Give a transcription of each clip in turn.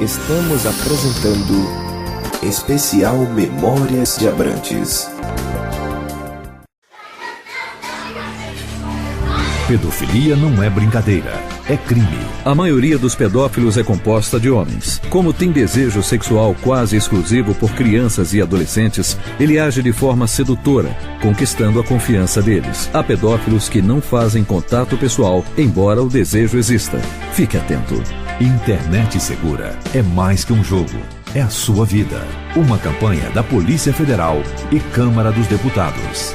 Estamos apresentando Especial Memórias de Abrantes. Pedofilia não é brincadeira, é crime. A maioria dos pedófilos é composta de homens. Como tem desejo sexual quase exclusivo por crianças e adolescentes, ele age de forma sedutora, conquistando a confiança deles. Há pedófilos que não fazem contato pessoal, embora o desejo exista. Fique atento. Internet Segura é mais que um jogo. É a sua vida. Uma campanha da Polícia Federal e Câmara dos Deputados.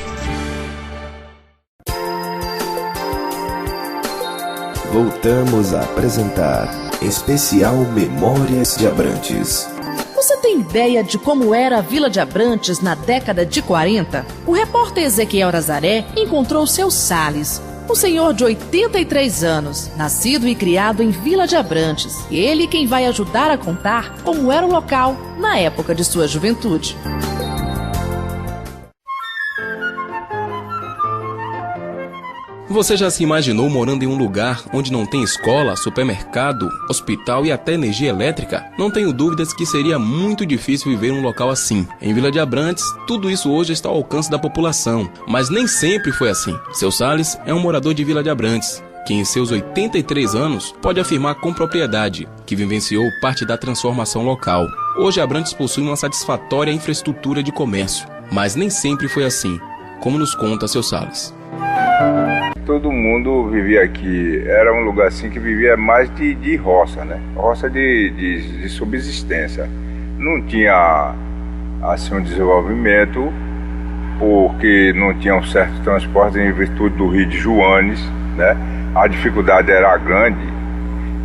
Voltamos a apresentar Especial Memórias de Abrantes. Você tem ideia de como era a Vila de Abrantes na década de 40? O repórter Ezequiel Nazaré encontrou seu Salles, um senhor de 83 anos, nascido e criado em Vila de Abrantes. Ele quem vai ajudar a contar como era o local na época de sua juventude. Você já se imaginou morando em um lugar onde não tem escola, supermercado, hospital e até energia elétrica? Não tenho dúvidas que seria muito difícil viver em um local assim. Em Vila de Abrantes, tudo isso hoje está ao alcance da população, mas nem sempre foi assim. Seu Salles é um morador de Vila de Abrantes, que em seus 83 anos pode afirmar com propriedade que vivenciou parte da transformação local. Hoje Abrantes possui uma satisfatória infraestrutura de comércio, mas nem sempre foi assim, como nos conta seu Salles. Todo mundo vivia aqui, era um lugar assim que vivia mais de roça, né? Roça de subsistência. Não tinha assim um desenvolvimento, porque não tinha um certo transporte em virtude do Rio de Joanes, né? A dificuldade era grande,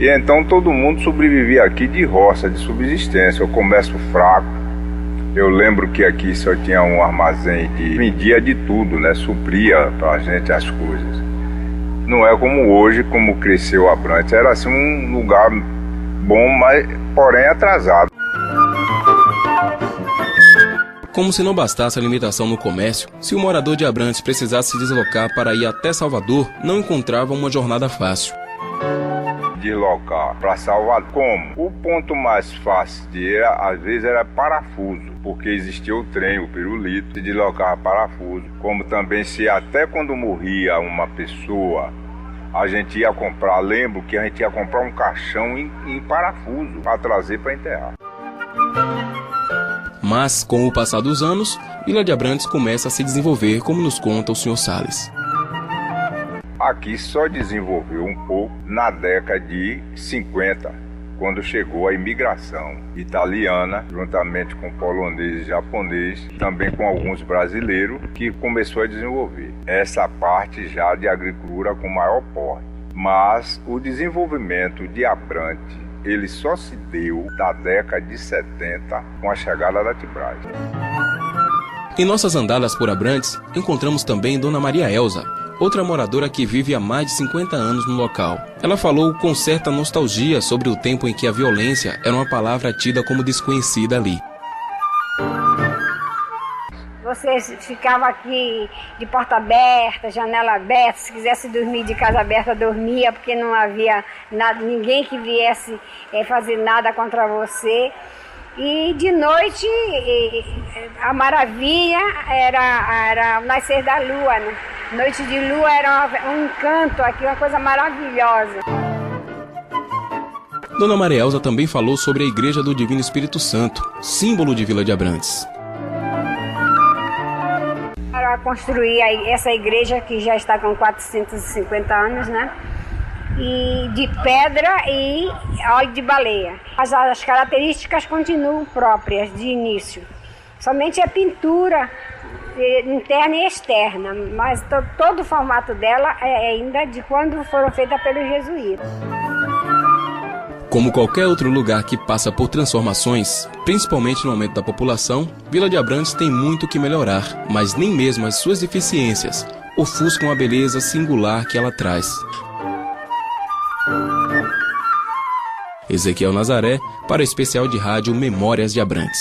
e então todo mundo sobrevivia aqui de roça, de subsistência, o comércio fraco. Eu lembro que aqui só tinha um armazém que vendia de tudo, né? Supria pra gente as coisas. Não é como hoje, como cresceu Abrantes. Era assim um lugar bom, mas porém atrasado. Como se não bastasse a limitação no comércio, se o morador de Abrantes precisasse se deslocar para ir até Salvador, não encontrava uma jornada fácil. Deslocar para Salvador, como? O ponto mais fácil de ir, às vezes, era Parafuso, porque existia o trem, o pirulito, se deslocava Parafuso. Como também, se até quando morria uma pessoa, a gente ia comprar, lembro que a gente ia comprar um caixão em Parafuso para trazer para enterrar. Mas, com o passar dos anos, Vila de Abrantes começa a se desenvolver, como nos conta o Sr. Salles. Aqui só desenvolveu um pouco na década de 50, quando chegou a imigração italiana, juntamente com polonês e japonês, também com alguns brasileiros, que começou a desenvolver essa parte já de agricultura com maior porte. Mas o desenvolvimento de Abrantes, ele só se deu da década de 70 com a chegada da Tibraz. Em nossas andadas por Abrantes, encontramos também Dona Maria Elza, outra moradora que vive há mais de 50 anos no local. Ela falou com certa nostalgia sobre o tempo em que a violência era uma palavra tida como desconhecida ali. Você ficava aqui de porta aberta, janela aberta, se quisesse dormir de casa aberta, dormia, porque não havia nada, ninguém que viesse fazer nada contra você. E de noite, a maravilha era o nascer da lua, né? Noite de lua era um encanto aqui, uma coisa maravilhosa. Dona Maria Elza também falou sobre a Igreja do Divino Espírito Santo, símbolo de Vila de Abrantes. Para construir essa igreja, que já está com 450 anos, né? E de pedra e óleo de baleia. As características continuam próprias de início. Somente a pintura interna e externa, mas todo o formato dela é ainda de quando foram feitas pelos jesuítas. Como qualquer outro lugar que passa por transformações, principalmente no aumento da população, Vila de Abrantes tem muito que melhorar, mas nem mesmo as suas deficiências ofuscam a beleza singular que ela traz. Ezequiel Nazaré, para o especial de rádio Memórias de Abrantes.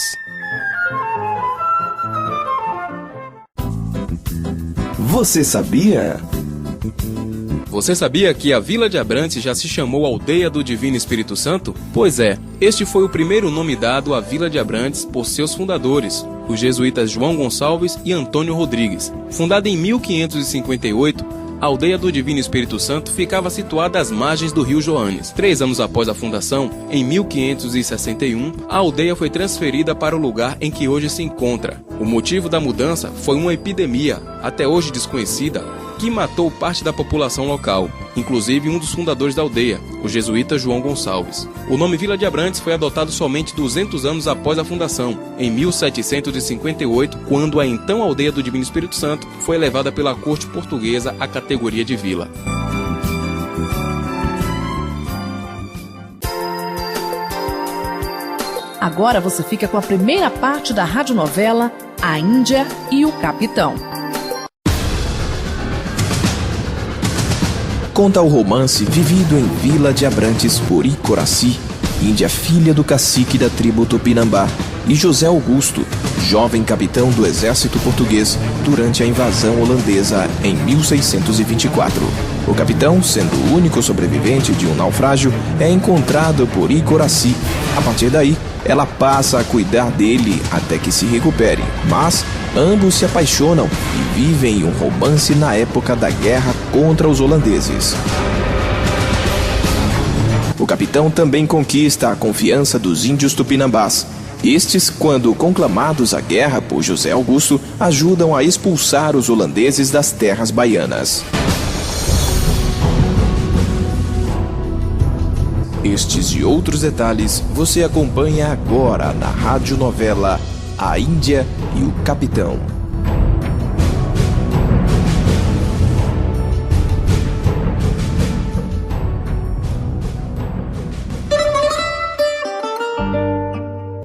Você sabia? Você sabia que a Vila de Abrantes já se chamou Aldeia do Divino Espírito Santo? Pois é, este foi o primeiro nome dado à Vila de Abrantes por seus fundadores, os jesuítas João Gonçalves e Antônio Rodrigues. Fundada em 1558, a Aldeia do Divino Espírito Santo ficava situada às margens do rio Joanes. 3 anos após a fundação, em 1561, a aldeia foi transferida para o lugar em que hoje se encontra. O motivo da mudança foi uma epidemia, até hoje desconhecida, que matou parte da população local, inclusive um dos fundadores da aldeia, o jesuíta João Gonçalves. O nome Vila de Abrantes foi adotado somente 200 anos após a fundação, em 1758, quando a então Aldeia do Divino Espírito Santo foi elevada pela corte portuguesa à categoria de vila. Agora você fica com a primeira parte da radionovela A Índia e o Capitão. Conta o romance vivido em Vila de Abrantes por Icoraci, índia filha do cacique da tribo Tupinambá, e José Augusto, jovem capitão do exército português durante a invasão holandesa em 1624. O capitão, sendo o único sobrevivente de um naufrágio, é encontrado por Icoraci. A partir daí, ela passa a cuidar dele até que se recupere, mas ambos se apaixonam e vivem um romance na época da guerra contra os holandeses. O capitão também conquista a confiança dos índios tupinambás. Estes, quando conclamados à guerra por José Augusto, ajudam a expulsar os holandeses das terras baianas. Estes e outros detalhes você acompanha agora na radionovela A Índia e o Capitão.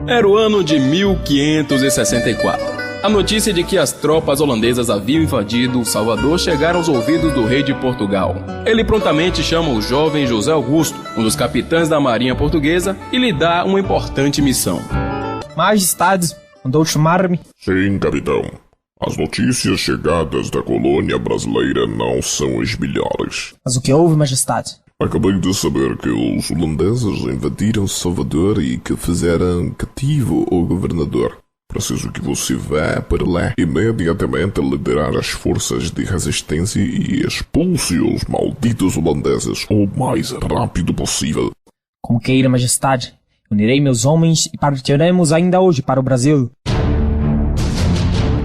Era o ano de 1564. A notícia de que as tropas holandesas haviam invadido Salvador chegaram aos ouvidos do rei de Portugal. Ele prontamente chama o jovem José Augusto, um dos capitães da marinha portuguesa, e lhe dá uma importante missão. Majestade, mandou chamar-me? Sim, capitão. As notícias chegadas da colônia brasileira não são as melhores. Mas o que houve, Majestade? Acabei de saber que os holandeses invadiram Salvador e que fizeram cativo o governador. Preciso que você vá para lá imediatamente liderar as forças de resistência e expulse os malditos holandeses o mais rápido possível. Como queira, Majestade. Unirei meus homens e partiremos ainda hoje para o Brasil.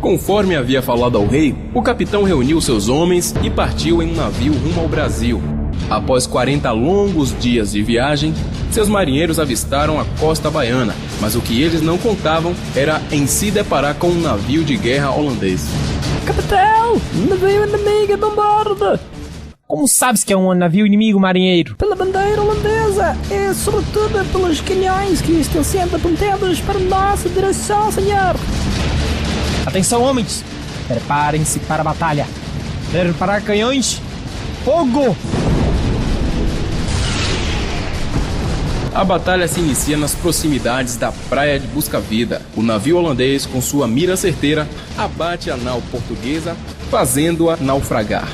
Conforme havia falado ao rei, o capitão reuniu seus homens e partiu em um navio rumo ao Brasil. Após 40 longos dias de viagem, seus marinheiros avistaram a costa baiana, mas o que eles não contavam era em se deparar com um navio de guerra holandês. Capitão, navio inimigo de bordo! Como sabes que é um navio inimigo, marinheiro? Pela bandeira holandesa e, sobretudo, pelos canhões que estão sendo apontados para nossa direção, senhor! Atenção, homens! Preparem-se para a batalha! Preparar canhões! Fogo! A batalha se inicia nas proximidades da praia de Busca-Vida. O navio holandês, com sua mira certeira, abate a nau portuguesa, fazendo-a naufragar.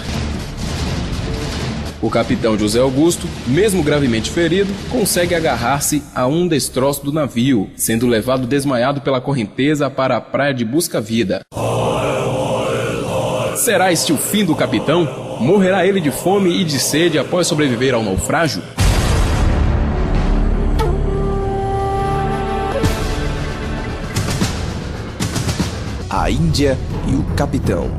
O capitão José Augusto, mesmo gravemente ferido, consegue agarrar-se a um destroço do navio, sendo levado desmaiado pela correnteza para a praia de Busca-Vida. Será este o fim do capitão? Morrerá ele de fome e de sede após sobreviver ao naufrágio? A Índia e o Capitão.